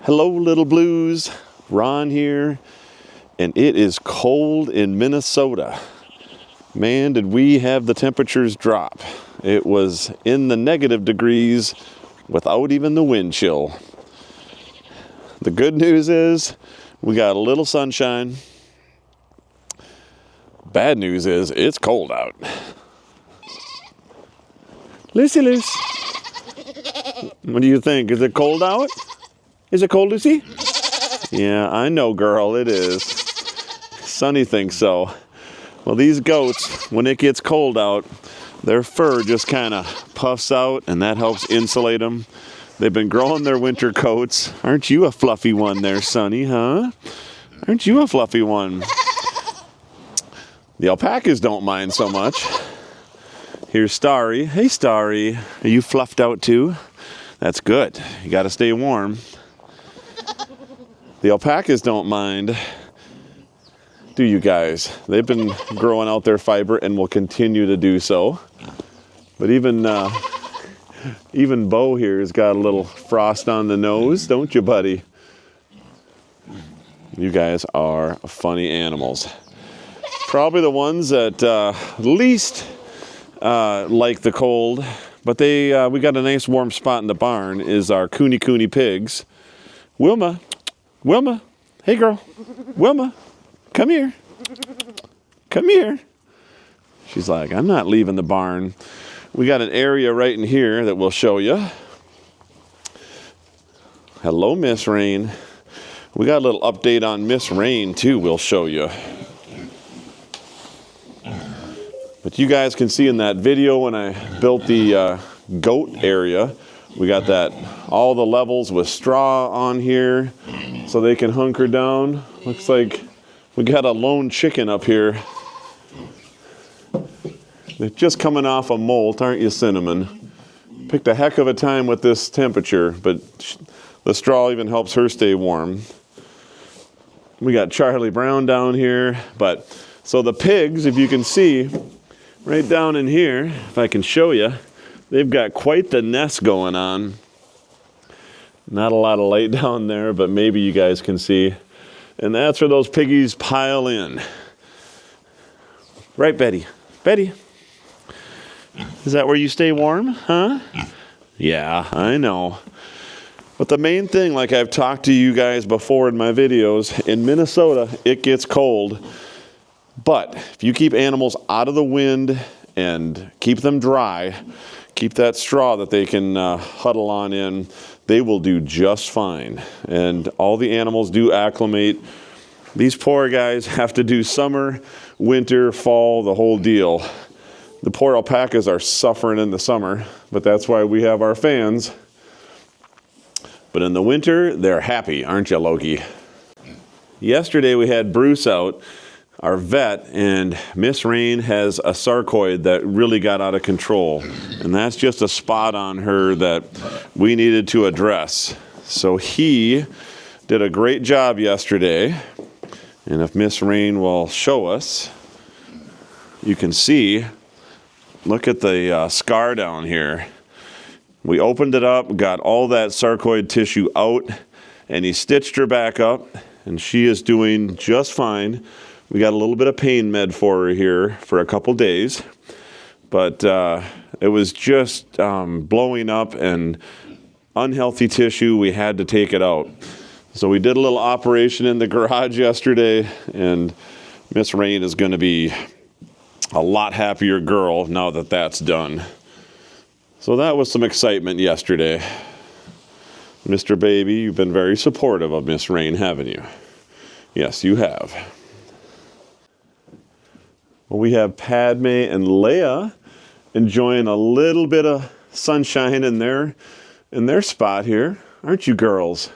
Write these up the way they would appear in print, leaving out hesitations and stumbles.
Hello, little blues. Ron here, and it is cold in Minnesota. Man, did we have the temperatures drop. It was in the negative degrees without even the wind chill. The good news is we got a little sunshine. Bad news is it's cold out. Lucy, Lucy. What do you think? Is it cold out? Is it cold, Lucy? Yeah, I know, girl, it is. Sonny thinks so. Well, these goats, when it gets cold out, their fur just kind of puffs out, and that helps insulate them. They've been growing their winter coats. Aren't you a fluffy one there, Sonny, huh? Aren't you a fluffy one? The alpacas don't mind so much. Here's Starry. Hey, Starry. Are you fluffed out too? That's good. You got to stay warm. The alpacas don't mind, do you guys? They've been growing out their fiber and will continue to do so. But even Bo here has got a little frost on the nose, don't you, buddy? You guys are funny animals. Probably the ones that least like the cold, but we got a nice warm spot in the barn, is our Cooney pigs. Wilma, hey girl, Wilma, come here. Come here. She's like, I'm not leaving the barn. We got an area right in here that we'll show you. Hello, Miss Rain. We got a little update on Miss Rain too, we'll show you. But you guys can see in that video when I built the goat area, we got that all the levels with straw on here so they can hunker down. Looks like we got a lone chicken up here. They're just coming off a molt, aren't you, Cinnamon? Picked a heck of a time with this temperature, but the straw even helps her stay warm. We got Charlie Brown down here, but so the pigs, if you can see, right down in here, if I can show you, they've got quite the nest going on. Not a lot of light down there, but maybe you guys can see. And that's where those piggies pile in. Right, Betty? Betty? Is that where you stay warm, huh? Yeah, I know. But the main thing, like I've talked to you guys before in my videos, in Minnesota, it gets cold. But if you keep animals out of the wind and keep them dry, keep that straw that they can huddle on in, they will do just fine. And all the animals do acclimate. These poor guys have to do summer, winter, fall, the whole deal. The poor alpacas are suffering in the summer, but that's why we have our fans. But in the winter, they're happy, aren't you, Loki? Yesterday we had Bruce out, our vet, and Miss Rain has a sarcoid that really got out of control. And that's just a spot on her that we needed to address. So he did a great job yesterday. And if Miss Rain will show us, you can see, look at the scar down here. We opened it up, got all that sarcoid tissue out, and he stitched her back up, and she is doing just fine. We got a little bit of pain med for her here for a couple days, but it was just blowing up and unhealthy tissue. We had to take it out. So we did a little operation in the garage yesterday, and Miss Rain is going to be a lot happier girl now that that's done. So that was some excitement yesterday. Mr. Baby, you've been very supportive of Miss Rain, haven't you? Yes, you have. Well, we have Padme and Leia enjoying a little bit of sunshine in their spot here. Aren't you girls?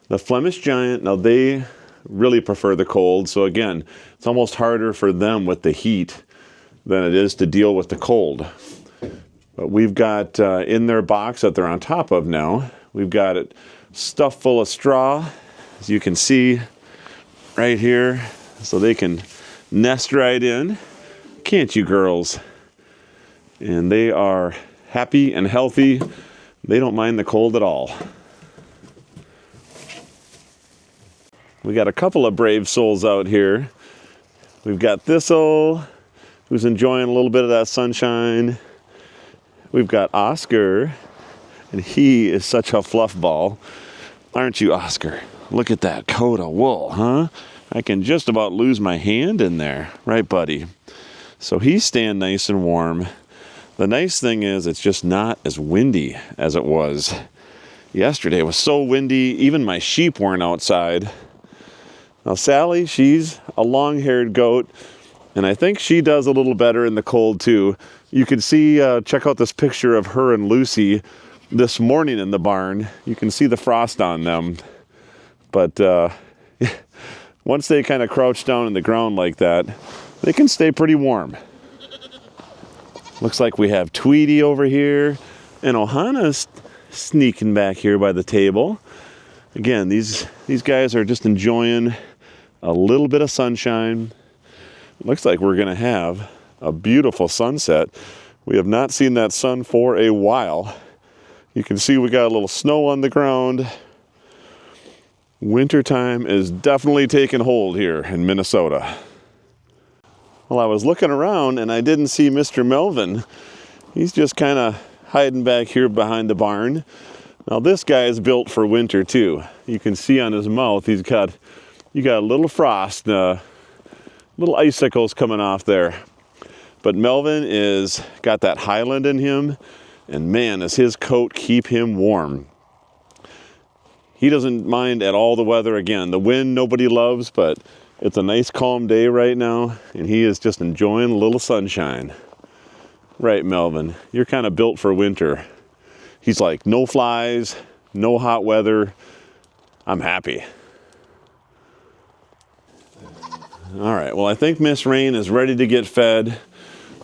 The Flemish Giant, now they really prefer the cold. So again, it's almost harder for them with the heat than it is to deal with the cold. But we've got in their box that they're on top of now, we've got it stuffed full of straw, as you can see right here, so they can nest right in. Can't you girls? And they are happy and healthy. They don't mind the cold at all. We got a couple of brave souls out here. We've got Thistle, who's enjoying a little bit of that sunshine. We've got Oscar, and he is such a fluff ball. Aren't you, Oscar? Look at that coat of wool, huh? I can just about lose my hand in there. Right, buddy? So he's staying nice and warm. The nice thing is it's just not as windy as it was yesterday. It was so windy, even my sheep weren't outside. Now Sally, she's a long-haired goat, and I think she does a little better in the cold too. You can see, check out this picture of her and Lucy this morning in the barn. You can see the frost on them. But once they kind of crouch down in the ground like that, they can stay pretty warm. Looks like we have Tweety over here, and Ohana's sneaking back here by the table. Again, these guys are just enjoying a little bit of sunshine. Looks like we're gonna have a beautiful sunset. We have not seen that sun for a while. You can see we got a little snow on the ground. Wintertime is definitely taking hold here in Minnesota. Well, I was looking around and I didn't see Mr. Melvin. He's just kind of hiding back here behind the barn. Now this guy is built for winter too. You can see on his mouth you got a little frost, little icicles coming off there. But Melvin is got that Highland in him, and man, does his coat keep him warm. He doesn't mind at all the weather. Again, the wind nobody loves, but it's a nice calm day right now, and he is just enjoying a little sunshine. Right, Melvin, you're kind of built for winter. He's like, no flies, no hot weather. I'm happy. All right, well, I think Miss Rain is ready to get fed.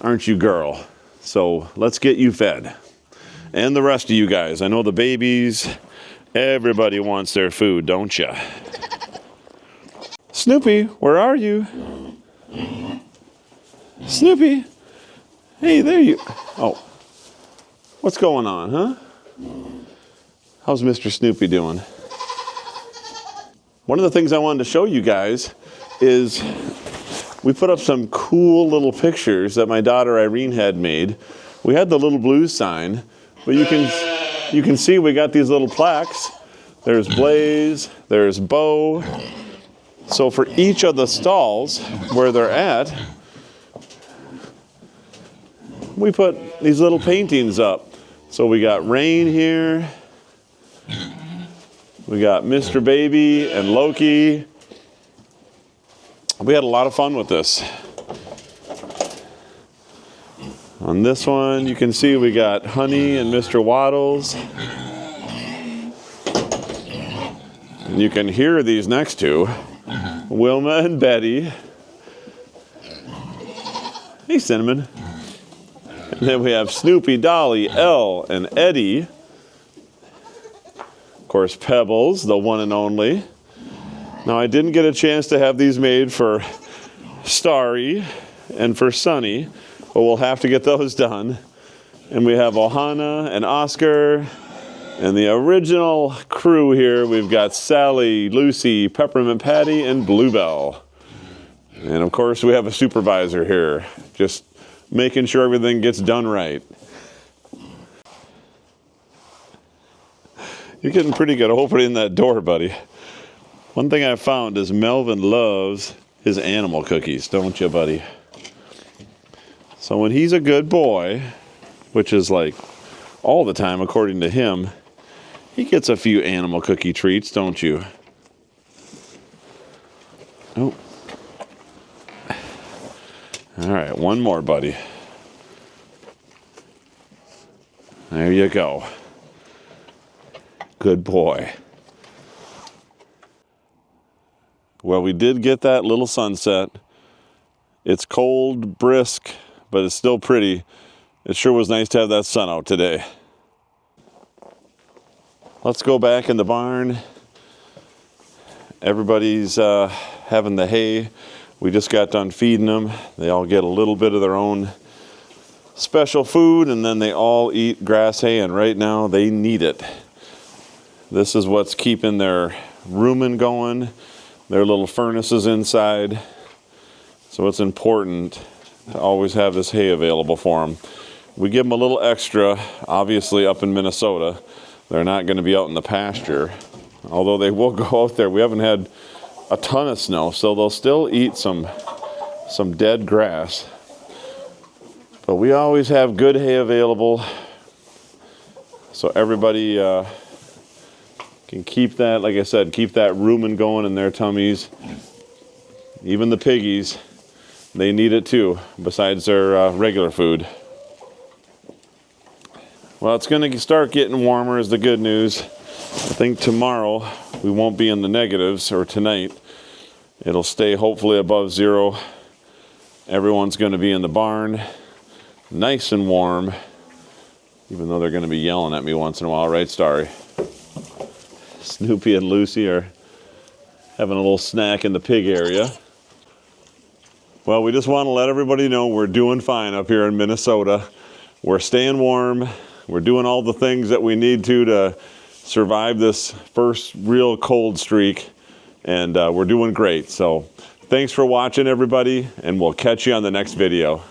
Aren't you, girl? So let's get you fed. And the rest of you guys. I know the babies, everybody wants their food, don't you? Snoopy, where are you? Snoopy. Hey, there you... Oh. What's going on, huh? How's Mr. Snoopy doing? One of the things I wanted to show you guys is we put up some cool little pictures that my daughter Irene had made. We had the little blue sign, but you can see we got these little plaques. There's Blaze, there's Bo. So for each of the stalls where they're at, we put these little paintings up. So we got Rain here. We got Mr. Baby and Loki. We had a lot of fun with this. On this one, you can see we got Honey and Mr. Waddles. And you can hear these next two, Wilma and Betty. Hey, Cinnamon. And then we have Snoopy, Dolly, Elle, and Eddie. Of course, Pebbles, the one and only. Now, I didn't get a chance to have these made for Starry and for Sunny, but we'll have to get those done. And we have Ohana and Oscar. And the original crew here, we've got Sally, Lucy, Peppermint Patty, and Bluebell. And of course, we have a supervisor here, just making sure everything gets done right. You're getting pretty good opening that door, buddy. One thing I found is Melvin loves his animal cookies, don't you, buddy? So when he's a good boy, which is like all the time according to him, he gets a few animal cookie treats, don't you? Oh. All right, one more, buddy. There you go. Good boy. Well, we did get that little sunset. It's cold, brisk, but it's still pretty. It sure was nice to have that sun out today. Let's go back in the barn. Everybody's having the hay. We just got done feeding them. They all get a little bit of their own special food, and then they all eat grass hay, and right now they need it. This is what's keeping their rumen going, their little furnaces inside. So it's important to always have this hay available for them. We give them a little extra, obviously up in Minnesota. They're not going to be out in the pasture, although they will go out there. We haven't had a ton of snow, so they'll still eat some dead grass. But we always have good hay available, so everybody can keep that, like I said, keep that rumen going in their tummies. Even the piggies, they need it too, besides their regular food. Well, it's going to start getting warmer is the good news. I think tomorrow we won't be in the negatives, or tonight. It'll stay hopefully above zero. Everyone's going to be in the barn, nice and warm, even though they're going to be yelling at me once in a while, right, Starry? Snoopy and Lucy are having a little snack in the pig area. Well, we just want to let everybody know we're doing fine up here in Minnesota. We're staying warm. We're doing all the things that we need to survive this first real cold streak, and we're doing great. So thanks for watching, everybody, and we'll catch you on the next video.